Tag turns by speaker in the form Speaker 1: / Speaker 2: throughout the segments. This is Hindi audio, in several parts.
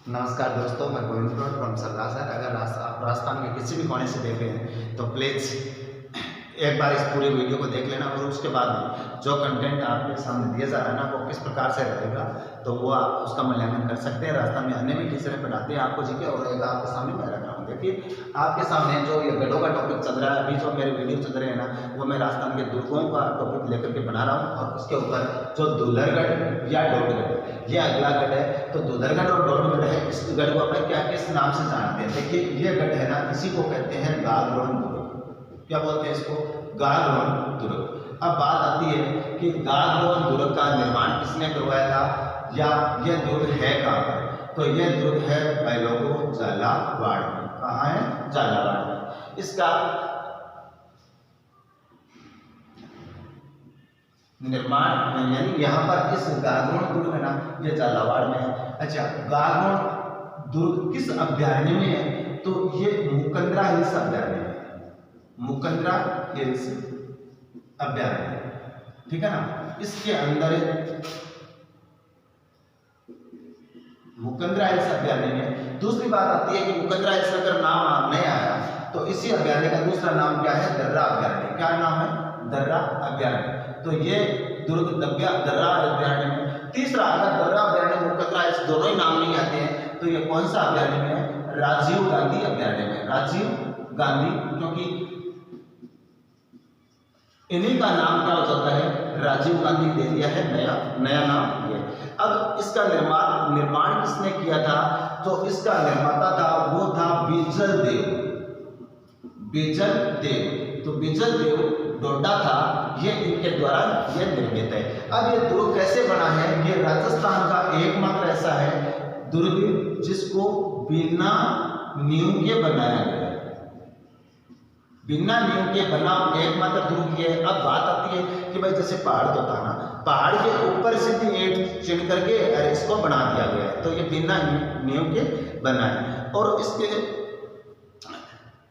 Speaker 1: नमस्कार दोस्तों, मैं गोविंद फ्रॉम सरदासर। अगर आप राजस्थान के किसी भी कोने से देख रहे हैं तो प्लीज़ एक बार इस पूरे वीडियो को देख लेना और उसके बाद में जो कंटेंट आपके सामने दिया जा रहा है ना वो किस प्रकार से रहेगा तो वो आप उसका मूल्यांकन कर सकते हैं। राजस्थान में अन्य भी टीचरें पढ़ाते हैं आपको जीके, और एक आपके सामने मैं रख रहा हूँ। देखिए आपके सामने जो ये गढ़ों का टॉपिक चल रहा है, अभी जो मेरे वीडियो चल रहे हैं ना वो मैं राजस्थान के दुर्गों का टॉपिक लेकर के बना रहा हूँ। और उसके ऊपर जो दुल्हरगढ़ या डोडगढ़ ये अगला गढ़ है। तो दुल्हरगढ़ और डोडगढ़ है, इस गढ़ को अपन क्या किस नाम से जानते हैं? देखिए ये गढ़ है ना, इसी को कहते हैं गागरोन दुर्ग। क्या बोलते हैं इसको? गागरोन दुर्ग। अब बात आती है कि गागरोन दुर्ग का निर्माण किसने करवाया था या ये दुर्ग है कहाँ पर? तो ये दुर्ग है बैलोगो झालावाड़ में। कहाँ है? झालावाड़ में। इसका निर्माण यानी यहाँ पर इस गागरोन दुर्ग है ना ये झालावाड़ में है। अच्छा, गागरोन दुर्ग किस अभ्यारण्य में है? तो ये मुकंदरा हिल्स अभ्यारण्य में, मुकंदरा हिल्स अभ्यारण्य, ठीक है ना। इसके अंदर मुकंदरा हिल्स अभ्यारण्य में। दूसरी बात आती है कि मुकंदरा हिल्स अगर नाम नहीं आया तो इसी अभ्यारण्य का दूसरा नाम क्या है? दर्रा अभ्यारण्य। क्या नाम है? दर्रा अभ्यारण्य। तो ये दुर्ग दर्रा अभ्यारण्य में। तीसरा, अगर दर्रा अभ्यारण्य मुकंदरा हिल्स दोनों ही नाम नहीं आते हैं तो ये कौन सा अभ्यारण्य में है? राजीव गांधी अभ्यारण्य में। राजीव गांधी, क्योंकि इन्हीं का नाम क्या हो जाता है? राजीव गांधी दे दिया है, नया नाम ये। अब इसका निर्माण किसने किया था? तो इसका निर्माता था वो था बिजल देव। तो बिजल देव डोडा था, ये इनके द्वारा ये निर्मित है। अब ये दुर्ग कैसे बना है? ये राजस्थान का एकमात्र ऐसा है दुर्ग जिसको बिना नींव के बनाया गया है। बिना नींव के बना एकमात्र दुर्ग ये है। अब बात आती है कि भाई जैसे पहाड़ तो था ना, पहाड़ के ऊपर सीधी ईंट चिन करके और इसको बना दिया गया है, तो ये बिना नींव के बना है। और इसके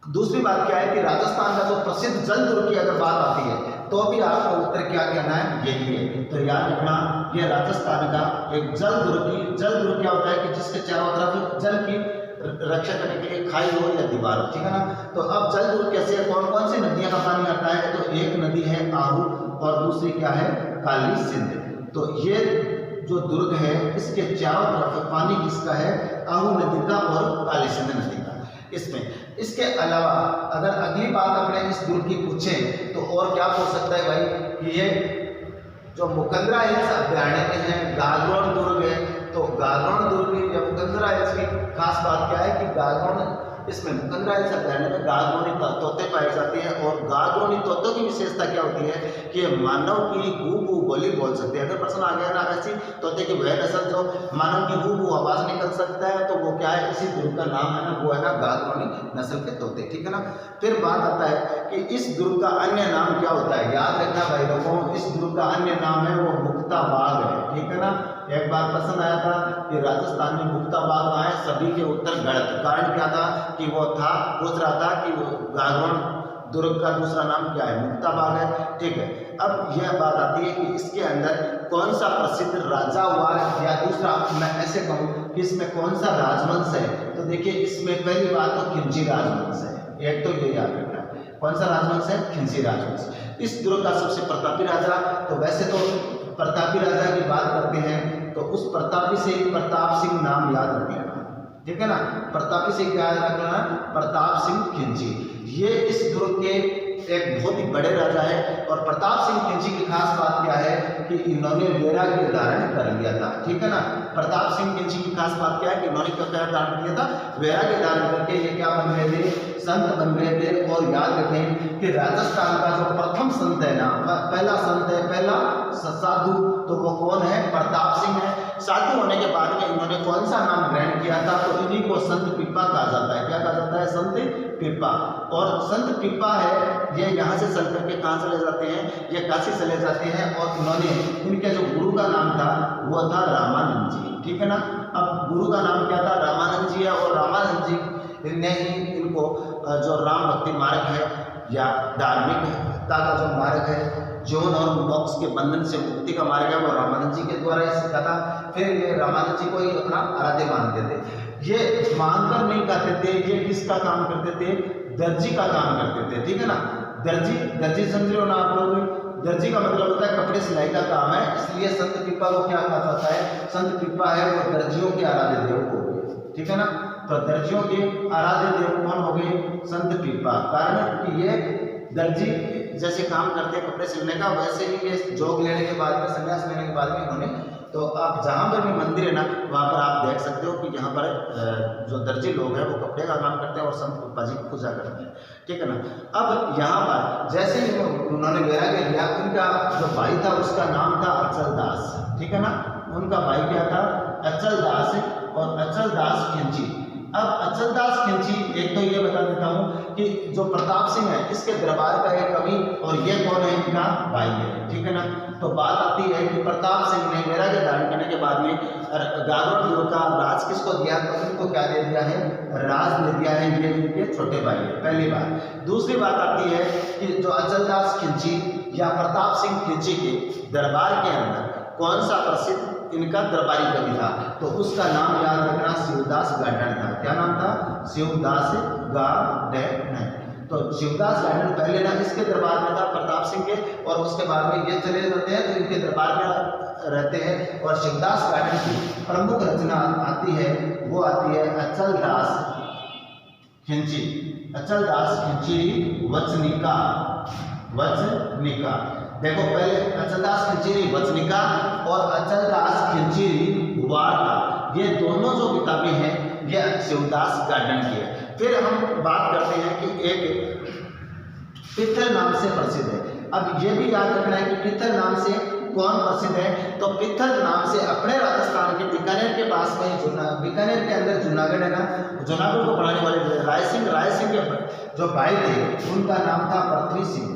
Speaker 1: दूसरी बात क्या है कि राजस्थान का जो प्रसिद्ध जल दुर्ग की अगर बात आती है तो भी आपका उत्तर क्या कहना है? यही है। तो याद रखना, ये राजस्थान का एक जल दुर्ग क्या होता है कि जिसके चारों तरफ जल की रक्षा करने के लिए खाई हो या दीवार हो, ठीक है ना। तो अब जल दुर्ग कैसे है? कौन कौन सी नदियों का पानी आता है? तो एक नदी है आहू और दूसरी क्या है? काली सिंध। तो ये जो दुर्ग है इसके चारों तरफ पानी किसका है? आहू नदी का और काली सिंध नदी का। इसके अलावा अगर अगली बात अपने इस दुर्ग की पूछें तो और क्या हो सकता है भाई कि ये जो मुकंदरा हिल्स अभ्यारण्य में है गागरोन दुर्ग है। तो गागरोन दुर्ग या मुकंदरा हिल्स की खास बात क्या है कि गागरोन इसमें मुकंदरा हिल्स अभ्यारण्य में गागरोनी तोते पाए जाते हैं। और गागरोनी तोतों की विशेषता क्या होती है कि ये मानव की हू बोली बोल सकते हैं। अगर प्रश्न आ गया ना ऐसी तोते की वह नस्ल जो मानव की हू आवाज निकल सकता है तो वो क्या है? इसी दुर्ग का नाम है ना, वो है ना गागरोनी नस्ल के तोते, ठीक है ना। फिर बात आता है कि इस दुर्ग का अन्य नाम क्या होता है? याद रखना भाई लोगों, इस दुर्ग का अन्य नाम है वो मुक्ता बाग है, ठीक है ना। एक बार प्रश्न आया था कि राजस्थान में मुक्ता बाग कहाँ है? सभी के उत्तर गलत। कारण क्या था कि वो था पूछ रहा था कि गागरोन दुर्ग का दूसरा नाम क्या है? मुक्ता बाग है, ठीक है। अब यह बात आती है कि इसके अंदर कौन सा प्रसिद्ध राजा हुआ है, या दूसरा मैं ऐसे कहूँ कि इसमें कौन सा राजवंश है? तो देखिए इसमें पहली बात तो खिलजी राजवंश है। एक तो ये याद रखना, कौन सा राजवंश है? खिलजी राजवंश। इस दुर्ग का सबसे प्रतापी राजा, तो वैसे तो प्रतापी राजा की बात करते हैं तो उस प्रतापी से प्रताप सिंह नाम याद रख लेना, ठीक है ना। प्रतापी से क्या याद रखना? प्रताप सिंह खिलजी। ये इस दुर्ग के एक बहुत ही बड़े राजा है। और प्रताप सिंह खिलजी की खास बात क्या है कि इन्होंने वेरा के धारण कर लिया था, ठीक है ना। प्रताप सिंह खिलजी की खास बात क्या है कि इन्होंने क्या धारण किया था? वेरा के धारण करके ये क्या बन गए थे? संत बन गए थे। और याद रखें कि राजस्थान का जो प्रथम संत है ना, पहला संत है, पहला साधु, तो वो कौन है? प्रताप सिंह है। साधु होने के बाद में इन्होंने कौन सा नाम ग्रहण किया था? तो इन्हीं को संत पिप्पा कहा जाता है। क्या कहा जाता है? संत पिप्पा। और संत पिप्पा है ये यहाँ से चल करके कहाँ चले जाते हैं? ये काशी चले जाते हैं। और इन्होंने इनके जो गुरु का नाम था वो था रामानंद जी, ठीक है ना। अब गुरु का नाम क्या था? रामानंद जी है। और रामानंद जी ने ही इनको जो राम भक्ति मार्ग है या धार्मिकता का जो मार्ग है जौन और मोक्ष के बंधन से मुक्ति का मार्ग है वो रामानंद जी के द्वारा ही सीखा था। फिर ये रामानंद जी को ही अपना आराध्य मानते थे। ये मानकर नहीं करते थे, ये किसका काम करते थे? दर्जी का काम करते थे, ठीक है ना। दर्जी समझ रहे हो ना आप लोग? दर्जी का मतलब होता है कपड़े सिलाई का काम है, इसलिए संत पीपा को क्या कहा जाता है? संत पीपा है वो दर्जियों के आराध्य देव हो गए, ठीक है ना। तो दर्जियों के आराध्य देव कौन हो गए? संत पीपा। कारण कि ये दर्जी जैसे काम करते हैं कपड़े सिलने का, वैसे ही ये जोग लेने के बाद में, संन्यास लेने के बाद में इन्होंने, तो आप जहाँ पर भी मंदिर है ना वहाँ पर आप देख सकते हो कि यहाँ पर जो दर्जी लोग हैं वो कपड़े का काम करते हैं और संत पीपा जी की पूजा करते हैं, ठीक है ना। अब यहाँ पर जैसे ही उन्होंने वैराग्य लिया, उनका जो भाई था उसका नाम था अचल दास, ठीक है ना। उनका भाई क्या था? अचल दास और अचल दास खिंची। अब अचल दास खिंची, एक तो ये बता देता हूँ कि जो प्रताप सिंह है इसके दरबार का एक कवि, और ये कौन है? इनका भाई है, ठीक है ना। तो बात आती है कि प्रताप सिंह ने वैराग्य धारण करने के बाद में गागरोट का राज किसको दिया? तो इनको क्या दे दिया है? राज दे दिया है। ये इनके छोटे भाई है, पहली बात। दूसरी बात आती है कि जो अचल दास खिंची या प्रताप सिंह खिंची के दरबार के अंदर कौन सा प्रसिद्ध इनका दरबारी कवि था? तो उसका नाम याद रखना, शिवदास गार्डन था। क्या नाम था? शिवदास गार्डन। तो शिवदास गार्डन पहले ना इसके दरबार में था प्रताप सिंह के, और उसके बाद में ये चले जाते हैं तो इनके दरबार में रहते हैं। और शिवदास गार्डन की प्रमुख रचना आती है, वो आती है अचल दास खिंची। अचल दास खिंची वचनिका। देखो पहले अचल दास खिंची वचनिका और अचल दास खिंची वार्ता, ये दोनों जो किताबें हैं ये शिवदास गार्डन की है। फिर हम बात करते हैं कि एक पित्थल नाम से प्रसिद्ध है। अब ये भी याद रखना है कि पित्थल नाम से कौन प्रसिद्ध है? तो पित्थल नाम से अपने राजस्थान के बीकानेर के पास में, बीकानेर के अंदर जूनागढ़ है ना, जूनागढ़ को बनाने वाले राय सिंह के जो भाई थे उनका नाम था पृथ्वी सिंह,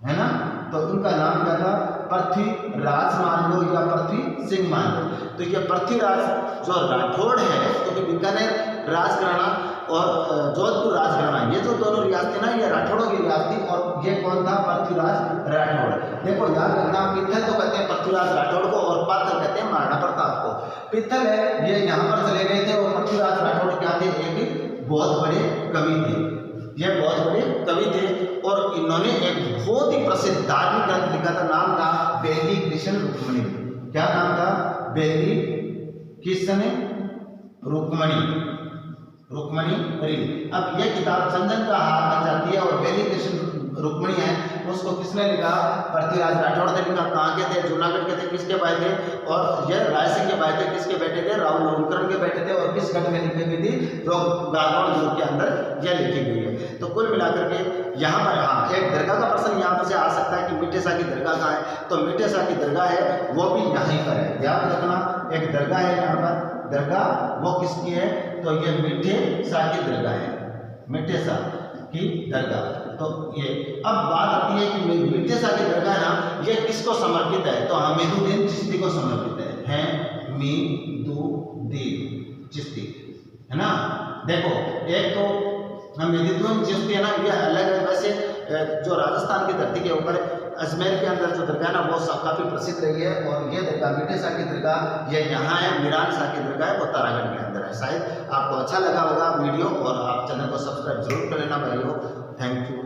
Speaker 1: है ना। तो उनका नाम क्या था? पृथ्वीराज मान लो या पृथ्वी सिंह मान लो। तो ये पृथ्वीराज जो राठौड़ है, तो बीकानेर राजघराना और जोधपुर राजघराना, ये जो दोनों रियासतें ना ये राठौड़ों की रियासत थी, और ये कौन था? पृथ्वीराज राठौड़। देखो याद रखना, पित्थल तो कहते हैं पृथ्वीराज राठौड़ को और पाथल कहते हैं महाराणा प्रताप को। पित्थल है ये यहाँ पर चले गए थे, और पृथ्वीराज राठौड़ क्या थे? एक बहुत बड़े कवि थे, ये बहुत बड़े कवि थे, और इन्होंने एक बहुत ही प्रसिद्ध धार्मिक ग्रंथ लिखा था, नाम था बेली कृष्ण रुक्मणी। क्या नाम था? बेली कृष्ण रुक्मणी री। अब ये किताब चंदन का हार बन जाती है, और बेली कृष्ण रुक्मणी है उसको किसने लिखा? पृथ्वीराज राठौड़ ने लिखा। कहाँ के थे? जूनागढ़ के थे। किसके भाई थे? और ये राय सिंह के भाई थे। किसके बेटे थे? राहुल लोमकरण के बेटे थे। और किस गढ़ में लिखी गई थी? जो गागरोट के अंदर यह लिखी गई है। तो कुल मिलाकर के यहाँ पर हाँ एक दरगाह का प्रश्न यहाँ पर से आ सकता है कि मीठे शाह की दरगाह कहाँ है? तो मीठे शाह की दरगाह है वो भी यहीं पर है, याद रखना। एक दरगाह है यहाँ पर, दरगाह वो किसकी है? तो ये मीठे शाह की दरगाह है, मीठे शाह की दरगाह। तो ये अब बात आती है कि मीठे शाह की दरगाह ना ये किसको समर्पित है? तो हमीदुद्दीन चिश्ती को समर्पित है हमीदुद्दीन चिश्ती, है ना। देखो एक तो हमीदुद्दीन चिश्ती है ना, ये अलग है। वैसे जो राजस्थान की धरती के ऊपर अजमेर के अंदर जो दरगाह ना वो काफ़ी प्रसिद्ध रही है, और ये दरगाह मीठे शाह की दरगाह ये यहाँ है। मीरान शाह की दरगाह है वो तारागढ़ के अंदर है। शायद आपको अच्छा लगा होगा वीडियो, और आप चैनल को सब्सक्राइब जरूर कर लेना भाइयों। Thank you.